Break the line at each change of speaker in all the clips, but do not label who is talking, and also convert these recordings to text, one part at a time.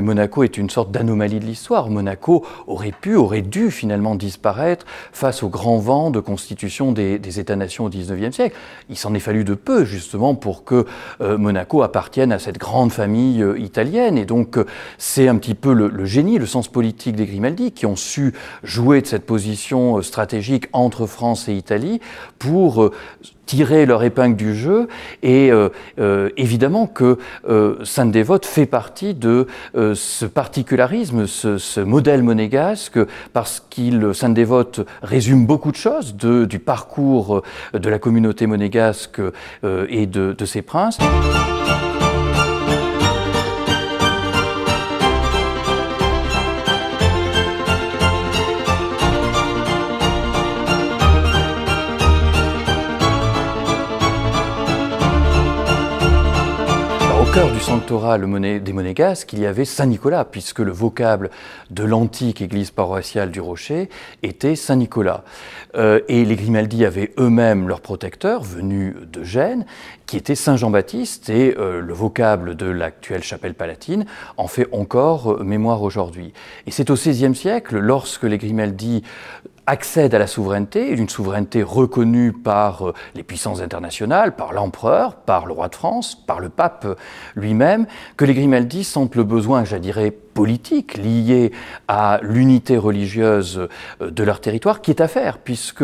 Monaco est une sorte d'anomalie de l'histoire. Monaco aurait dû finalement disparaître face au grand vent de constitution des États-nations au XIXe siècle. Il s'en est fallu de peu justement pour que Monaco appartienne à cette grande famille italienne. Et donc c'est un petit peu le génie, le sens politique des Grimaldi qui ont su jouer de cette position stratégique entre France et Italie pour tirer leur épingle du jeu et évidemment que Sainte-Dévote fait partie de ce particularisme, ce modèle monégasque, parce qu'il Sainte-Dévote résume beaucoup de choses du parcours de la communauté monégasque et de ses princes. Au cœur du sanctorat des Monégasques, il y avait Saint-Nicolas, puisque le vocable de l'antique église paroissiale du Rocher était Saint-Nicolas. Et les Grimaldi avaient eux-mêmes leur protecteur, venu de Gênes, qui était Saint-Jean-Baptiste, et le vocable de l'actuelle chapelle palatine en fait encore mémoire aujourd'hui. Et c'est au XVIe siècle, lorsque les Grimaldi accèdent à la souveraineté, une souveraineté reconnue par les puissances internationales, par l'empereur, par le roi de France, par le pape lui-même, que les Grimaldi sentent le besoin, je dirais, politique lié à l'unité religieuse de leur territoire, qui est à faire, puisque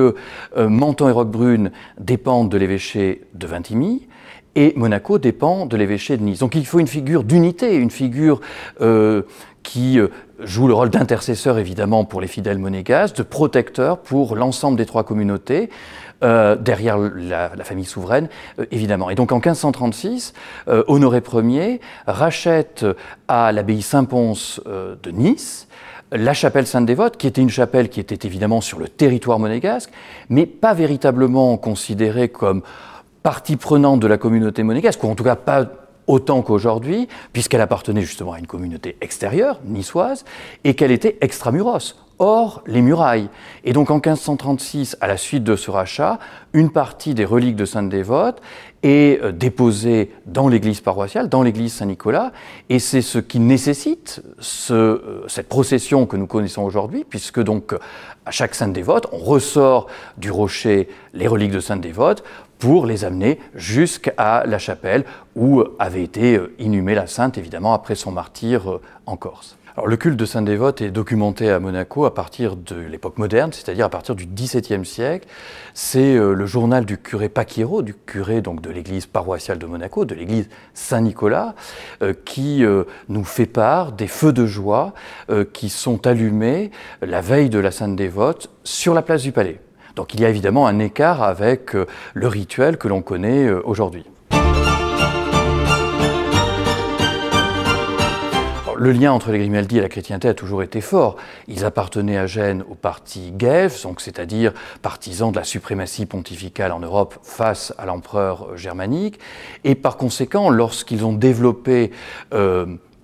Menton et Roquebrune dépendent de l'évêché de Vintimille, et Monaco dépend de l'évêché de Nice. Donc il faut une figure d'unité, une figure qui joue le rôle d'intercesseur évidemment pour les fidèles monégasques, de protecteur pour l'ensemble des trois communautés, derrière la famille souveraine évidemment. Et donc en 1536, Honoré Ier rachète à l'abbaye Saint-Pons de Nice la chapelle Sainte-Dévote, qui était une chapelle qui était évidemment sur le territoire monégasque, mais pas véritablement considérée comme partie prenante de la communauté monégasque, ou en tout cas pas autant qu'aujourd'hui, puisqu'elle appartenait justement à une communauté extérieure, niçoise, et qu'elle était extramuros, hors les murailles. Et donc en 1536, à la suite de ce rachat, une partie des reliques de Sainte-Dévote est déposée dans l'église paroissiale, dans l'église Saint-Nicolas, et c'est ce qui nécessite cette procession que nous connaissons aujourd'hui, puisque donc à chaque Sainte-Dévote, on ressort du rocher les reliques de Sainte-Dévote pour les amener jusqu'à la chapelle où avait été inhumée la sainte, évidemment, après son martyre en Corse. Alors, le culte de Sainte-Dévote est documenté à Monaco à partir de l'époque moderne, c'est-à-dire à partir du XVIIe siècle. C'est le journal du curé Paquiero, du curé donc de l'église paroissiale de Monaco, de l'église Saint-Nicolas, qui nous fait part des feux de joie qui sont allumés la veille de la Sainte-Dévote sur la place du Palais. Donc il y a évidemment un écart avec le rituel que l'on connaît aujourd'hui. Le lien entre les Grimaldi et la chrétienté a toujours été fort. Ils appartenaient à Gênes au parti guelfe, donc c'est-à-dire partisans de la suprématie pontificale en Europe face à l'empereur germanique. Et par conséquent, lorsqu'ils ont développé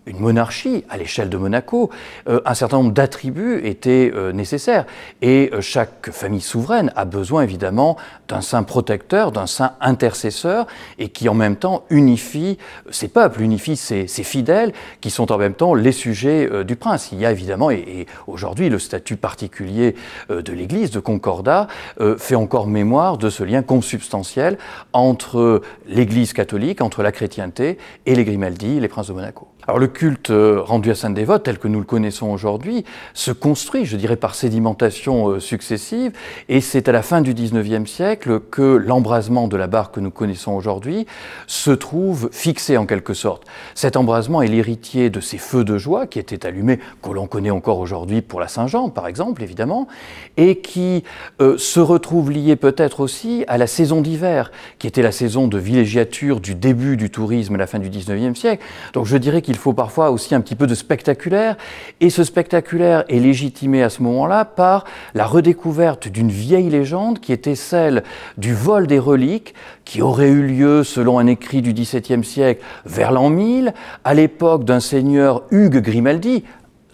une monarchie à l'échelle de Monaco, un certain nombre d'attributs étaient nécessaires. Et chaque famille souveraine a besoin évidemment d'un saint protecteur, d'un saint intercesseur, et qui en même temps unifie ses peuples, unifie ses fidèles, qui sont en même temps les sujets du prince. Il y a évidemment, et aujourd'hui le statut particulier de l'Église, de Concordat, fait encore mémoire de ce lien consubstantiel entre l'Église catholique, entre la chrétienté et les Grimaldi, les princes de Monaco. Alors le culte rendu à Sainte-Dévote, tel que nous le connaissons aujourd'hui, se construit, je dirais, par sédimentation successive, et c'est à la fin du XIXe siècle que l'embrasement de la barque que nous connaissons aujourd'hui se trouve fixé en quelque sorte. Cet embrasement est l'héritier de ces feux de joie qui étaient allumés, que l'on connaît encore aujourd'hui pour la Saint-Jean, par exemple, évidemment, et qui se retrouve lié peut-être aussi à la saison d'hiver, qui était la saison de villégiature du début du tourisme à la fin du XIXe siècle. Donc je dirais qu'il faut parfois aussi un petit peu de spectaculaire, et ce spectaculaire est légitimé à ce moment-là par la redécouverte d'une vieille légende qui était celle du vol des reliques qui aurait eu lieu, selon un écrit du XVIIe siècle, vers l'an 1000, à l'époque d'un seigneur Hugues Grimaldi,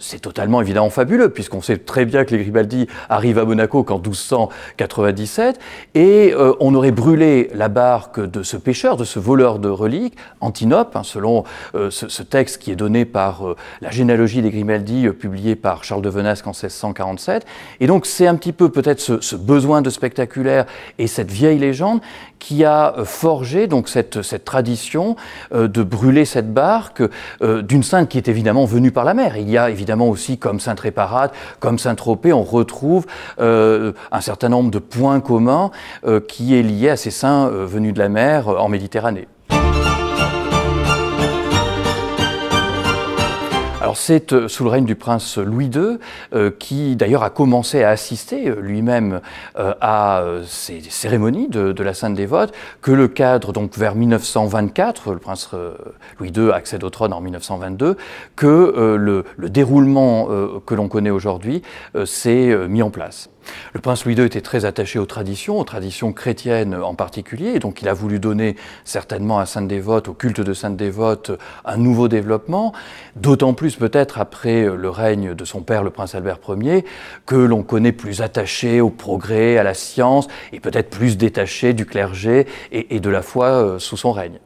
c'est totalement évidemment fabuleux, puisqu'on sait très bien que les Grimaldi arrivent à Monaco qu'en 1297, et on aurait brûlé la barque de ce pêcheur, de ce voleur de reliques, Antinope, hein, selon ce texte qui est donné par la généalogie des Grimaldi, publiée par Charles de Venasque en 1647. Et donc c'est un petit peu peut-être ce besoin de spectaculaire et cette vieille légende qui a forgé donc cette tradition de brûler cette barque d'une sainte qui est évidemment venue par la mer. Il y a évidemment aussi, comme Sainte Réparate, comme Saint-Tropez, on retrouve un certain nombre de points communs qui est lié à ces saints venus de la mer en Méditerranée. Alors c'est sous le règne du prince Louis II, qui d'ailleurs a commencé à assister lui-même à ces cérémonies de la Sainte Dévote, que le cadre, donc vers 1924, le prince Louis II accède au trône en 1922, que le déroulement que l'on connaît aujourd'hui s'est mis en place. Le prince Louis II était très attaché aux traditions chrétiennes en particulier, et donc il a voulu donner certainement à Sainte Dévote, au culte de Sainte Dévote, un nouveau développement, d'autant plus peut-être après le règne de son père, le prince Albert Ier, que l'on connaît plus attaché au progrès, à la science, et peut-être plus détaché du clergé et de la foi sous son règne.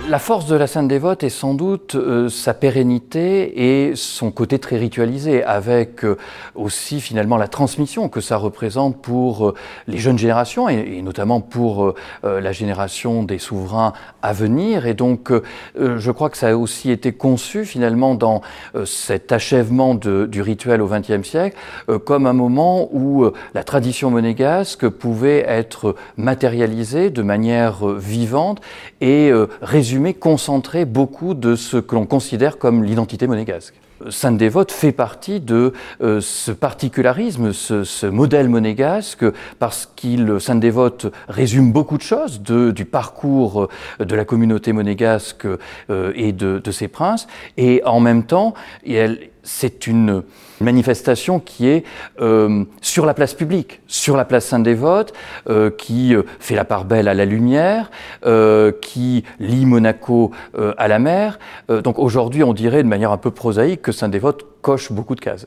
La force de la Sainte Dévote est sans doute sa pérennité et son côté très ritualisé, avec aussi finalement la transmission que ça représente pour les jeunes générations et notamment pour la génération des souverains à venir. Et donc je crois que ça a aussi été conçu finalement dans cet achèvement du rituel au XXe siècle comme un moment où la tradition monégasque pouvait être matérialisée de manière vivante et résumée, concentrer beaucoup de ce que l'on considère comme l'identité monégasque. Sainte Dévote fait partie de ce particularisme, ce modèle monégasque, parce Sainte Dévote résume beaucoup de choses du parcours de la communauté monégasque et de ses princes, et en même temps, c'est une manifestation qui est sur la place publique, sur la place Sainte-Dévote, qui fait la part belle à la lumière, qui lie Monaco à la mer. Donc aujourd'hui, on dirait de manière un peu prosaïque que Sainte-Dévote coche beaucoup de cases.